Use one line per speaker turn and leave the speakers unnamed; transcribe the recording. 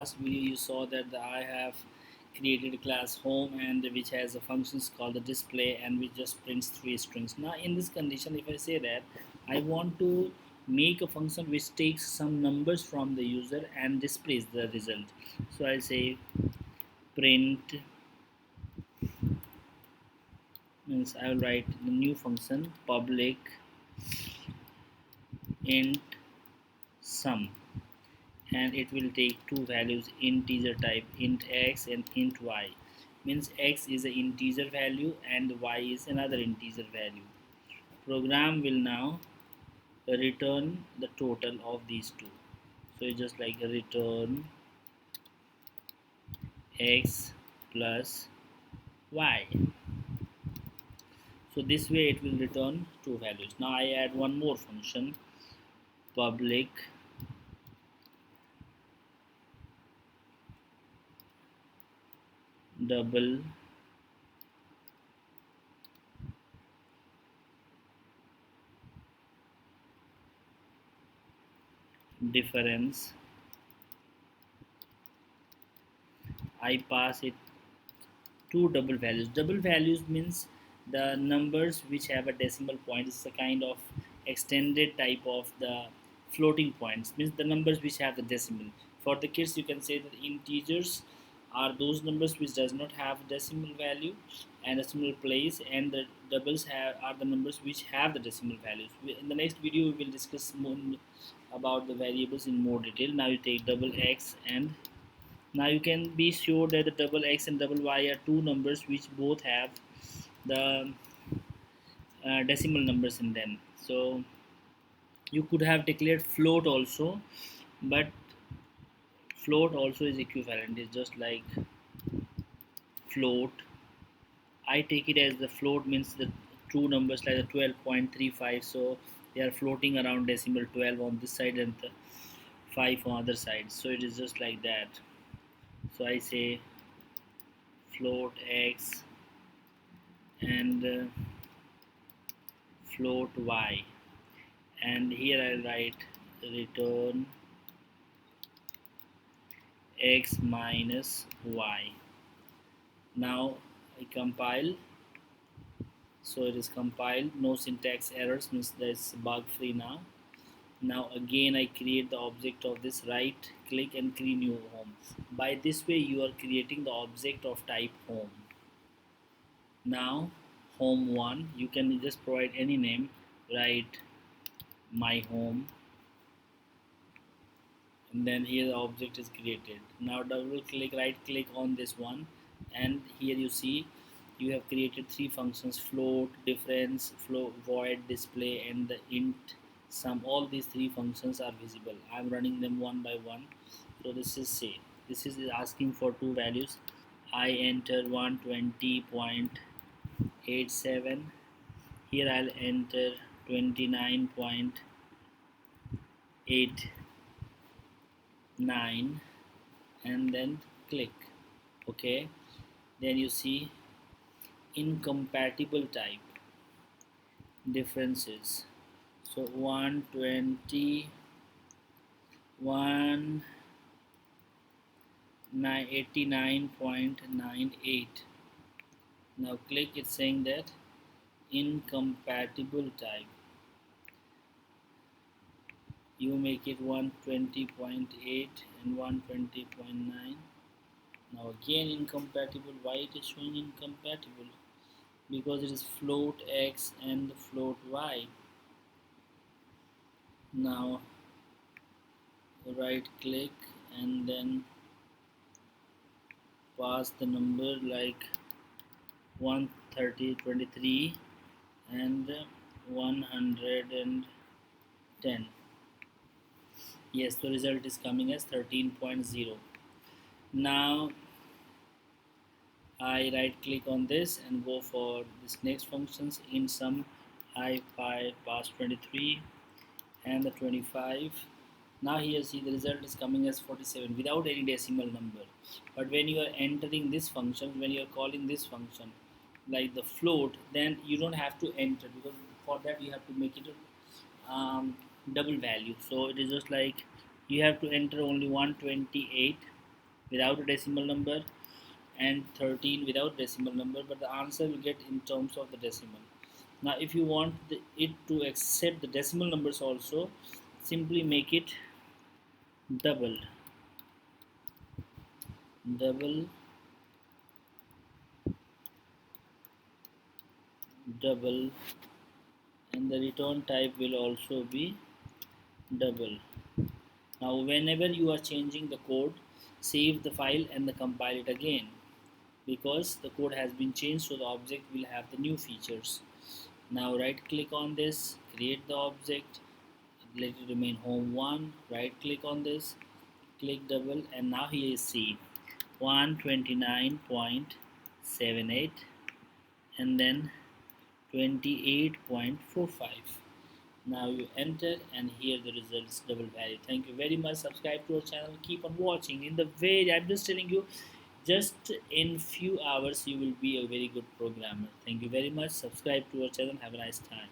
last video you saw that I have created a class home and which has a functions called the display and which just prints three strings. Now in this condition, if I say that I want to make a function which takes some numbers from the user and displays the result, so I'll say print, means I will write the new function public int sum, and it will take two values integer type, int x and int y. Means x is an integer value and y is another integer value. Program will now return the total of these two, so it's just like a return x plus y. So this way it will return two values. Now I add one more function, public double difference. I pass it two double values. Double values means the numbers which have a decimal point. It's a kind of extended type of the floating points, means the numbers which have the decimal. For the kids you can say that integers are those numbers which does not have decimal value and decimal place, and the doubles are the numbers which have the decimal values. In the next video we will discuss more about the variables in more detail. Now you take double x, and now you can be sure that the double x and double y are two numbers which both have the decimal numbers in them. So you could have declared float also, but float also is equivalent. It's just like float. I take it as the float means the two numbers like the 12.35. So they are floating around decimal 12 on this side and the 5 on other side. So it is just like that. So I say float x and float y, and here I'll write return x minus y. Now I compile, so it is compiled, no syntax errors, means that's bug free now. Now again I create the object of this, right click and create new home. By this way you are creating the object of type home. Now home 1, you can just provide any name, write my home, and then here the object is created. Now double click, right click on this one, and here you see you have created three functions: float, difference, float, void, display, and the int sum. All these three functions are visible. I'm running them one by one. So this is say this is asking for two values. I enter 120.87. Here I'll enter 29.89, and then click OK. Then you see incompatible type differences. So 120, 89.98. Now click, it's saying that incompatible type. You make it 120.8 and 120.9. Now again incompatible. Why it is showing incompatible? Because it is float x and float y. Now right click and then pass the number like 130, 23 and 110. Yes, the result is coming as 13.0. Now I right click on this and go for this next functions. In sum I pass 23 and the 25. Now here see the result is coming as 47 without any decimal number. But when you are entering this function, when you are calling this function like the float, then you don't have to enter, because for that you have to make it double value. So it is just like you have to enter only 128 without a decimal number and 13 without decimal number, but the answer will get in terms of the decimal. Now if you want it to accept the decimal numbers also, simply make it double double double, and the return type will also be double. Now whenever you are changing the code, save the file and the compile it again, because the code has been changed, so the object will have the new features. Now right click on this, create the object, let it remain home1, right click on this, click double, and now here is see 129.78 and then 28.45. Now you enter and here the results double value. Thank you very much. Subscribe to our channel, keep on watching. In the way I'm just telling you, just in few hours you will be a very good programmer. Thank you very much. Subscribe to our channel. Have a nice time.